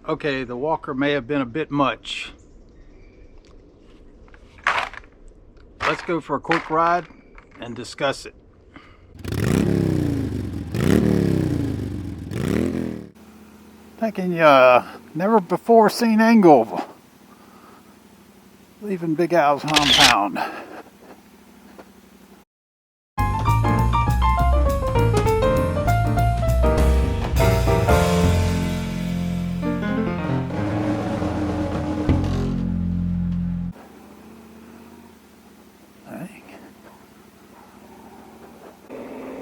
Okay, the walker may have been a bit much. Let's go for a quick ride and discuss it. Thinking never before seen angle leaving Big Al's compound.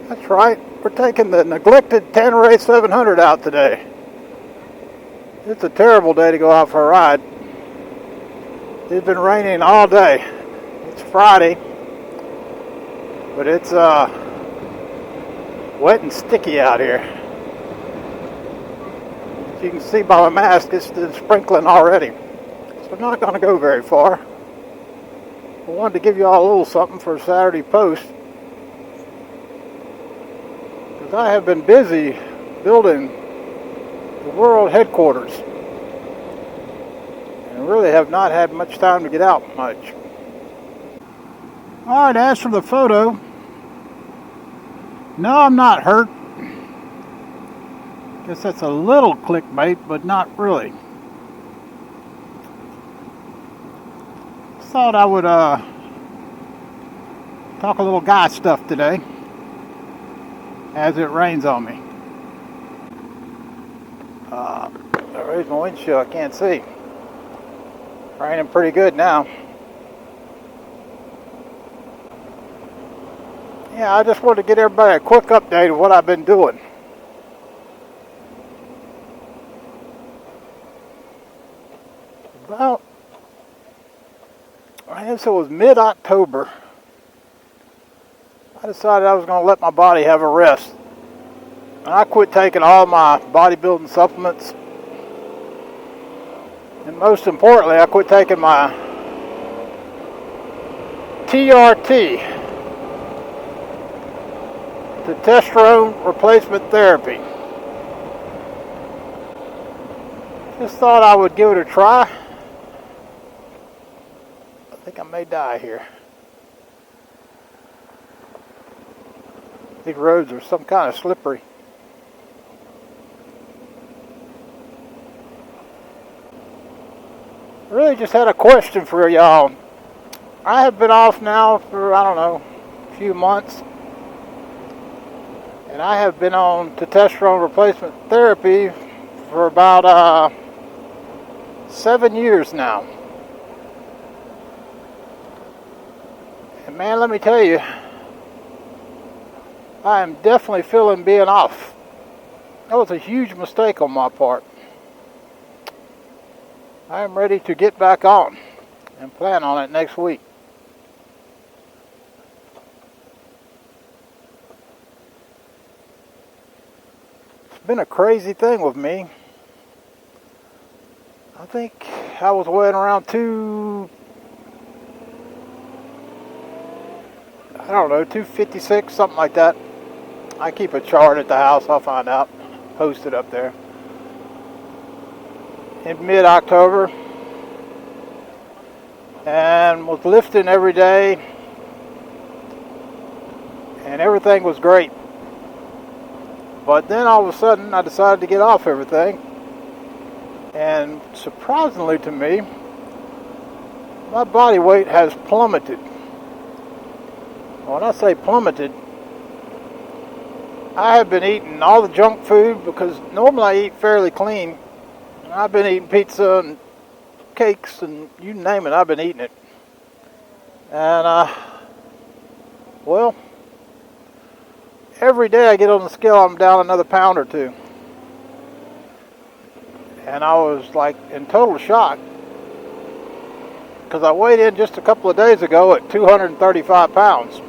That's right, we're taking the neglected Tanneray 700 out today. It's a terrible day to go out for a ride. It's been raining all day. It's Friday, but it's wet and sticky out here. As you can see by my mask, it's sprinkling already. So I'm not going to go very far. I wanted to give you all a little something for a Saturday post. Because I have been busy building the world headquarters. And really have not had much time to get out much. Alright, as for the photo, no, I'm not hurt. Guess that's a little clickbait, but not really. Thought I would talk a little guy stuff today as it rains on me. There's my windshield, I can't see. Raining pretty good now. Yeah, I just wanted to get everybody a quick update of what I've been doing. About, I guess it was mid-October, I decided I was going to let my body have a rest. And I quit taking all my bodybuilding supplements. And most importantly, I quit taking my TRT, the testosterone replacement therapy. Just thought I would give it a try. I think I may die here. These roads are some kind of slippery. I really just had a question for y'all. I have been off now for, I don't know, a few months. And I have been on testosterone replacement therapy for about 7 years now. And man, let me tell you, I am definitely feeling being off. That was a huge mistake on my part. I am ready to get back on and plan on it next week. It's been a crazy thing with me. I think I was weighing around 256, something like that. I keep a chart at the house, I'll find out. Post it up there. In mid-October. And was lifting every day. And everything was great. But then all of a sudden I decided to get off everything. And surprisingly to me, my body weight has plummeted. When I say plummeted, I have been eating all the junk food because normally I eat fairly clean. And I've been eating pizza and cakes and you name it, I've been eating it. And, well, every day I get on the scale, I'm down another pound or two. And I was like in total shock because I weighed in just a couple of days ago at 235 pounds,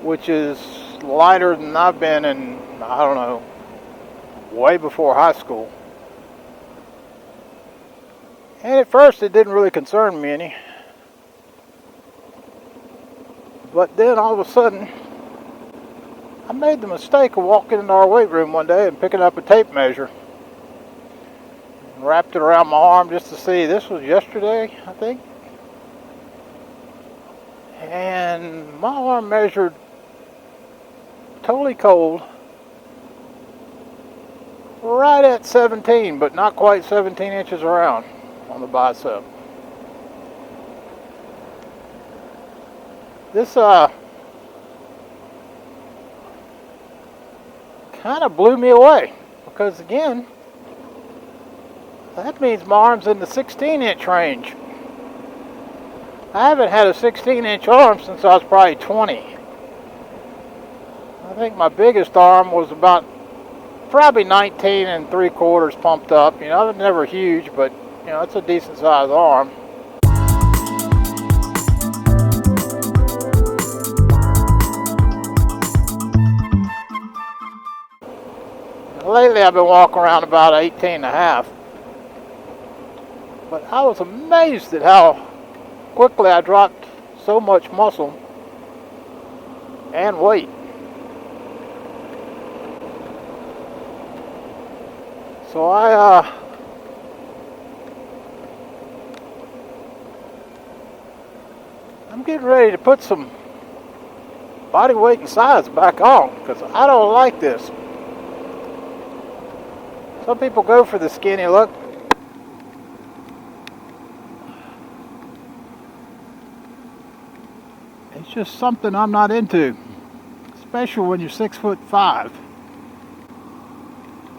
which is lighter than I've been in, I don't know, way before high school. And at first it didn't really concern me any. But then all of a sudden, I made the mistake of walking into our weight room one day and picking up a tape measure. wrapped it around my arm just to see. This was yesterday, I think. And my arm measured totally cold right at 17, but not quite 17 inches around on the bicep. This kind of blew me away, because again, that means my arm's in the 16-inch range. I haven't had a 16-inch arm since I was probably 20. I think my biggest arm was about probably 19 3/4 pumped up. You know, it's never huge, but you know, it's a decent sized arm. Lately I've been walking around about 18.5. But I was amazed at how quickly I dropped so much muscle and weight. So I'm getting ready to put some body weight and size back on, because I don't like this. Some people go for the skinny look. It's just something I'm not into, especially when you're 6'5".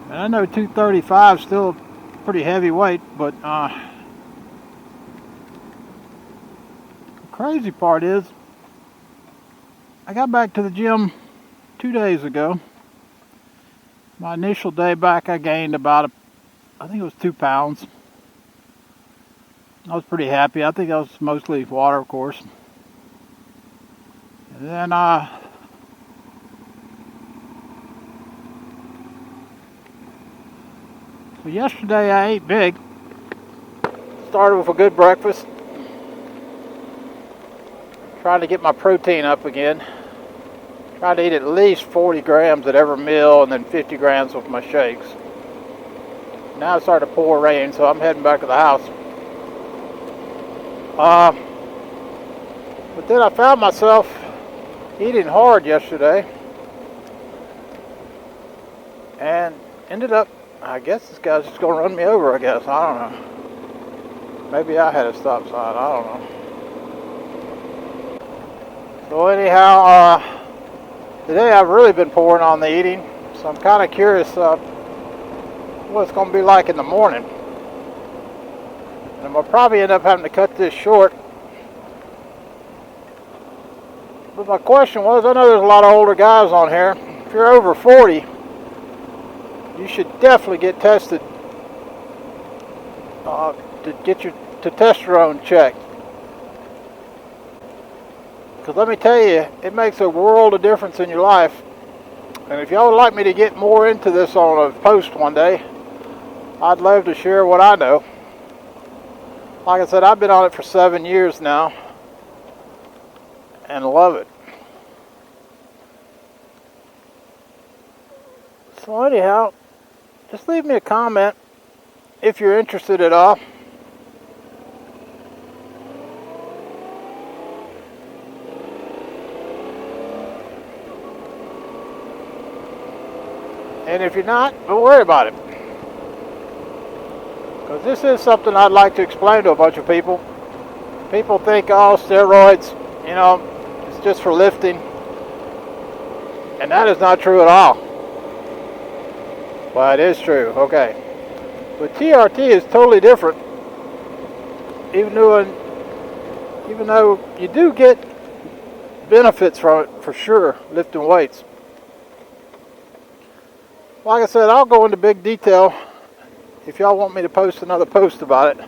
And I know 235 is still a pretty heavy weight, but the crazy part is I got back to the gym 2 days ago. My initial day back, I gained about, I think it was 2 pounds. I was pretty happy. I think that was mostly water, of course. And then so yesterday I ate big. Started with a good breakfast. Trying to get my protein up again. Tried to eat at least 40 grams at every meal, and then 50 grams with my shakes. Now it's starting to pour rain, so I'm heading back to the house. But then I found myself eating hard yesterday, and ended up, I guess this guy's just going to run me over, I guess. I don't know. Maybe I had a stop sign. I don't know. So anyhow, today I've really been pouring on the eating, so I'm kind of curious what it's going to be like in the morning. And I'm going to probably end up having to cut this short. But my question was, I know there's a lot of older guys on here. If you're over 40, you should definitely get tested to get your testosterone checked. Because let me tell you, it makes a world of difference in your life. And if y'all would like me to get more into this on a post one day, I'd love to share what I know. Like I said, I've been on it for 7 years now and love it. So anyhow, just leave me a comment if you're interested at all. And if you're not, don't worry about it. Because this is something I'd like to explain to a bunch of people. People think, oh, steroids, you know, it's just for lifting. And that is not true at all. Well, it is true, okay. But TRT is totally different. Even though you do get benefits from it, for sure, lifting weights. Like I said, I'll go into big detail if y'all want me to post another post about it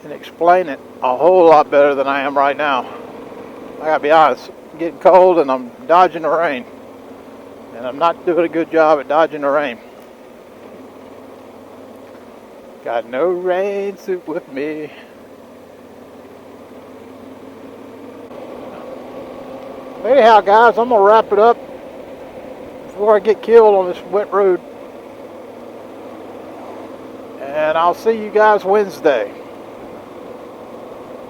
and explain it a whole lot better than I am right now. I gotta be honest, I'm getting cold and I'm dodging the rain, and I'm not doing a good job at dodging the rain. Got no rain suit with me. Anyhow, guys, I'm going to wrap it up before I get killed on this wet road. and I'll see you guys Wednesday.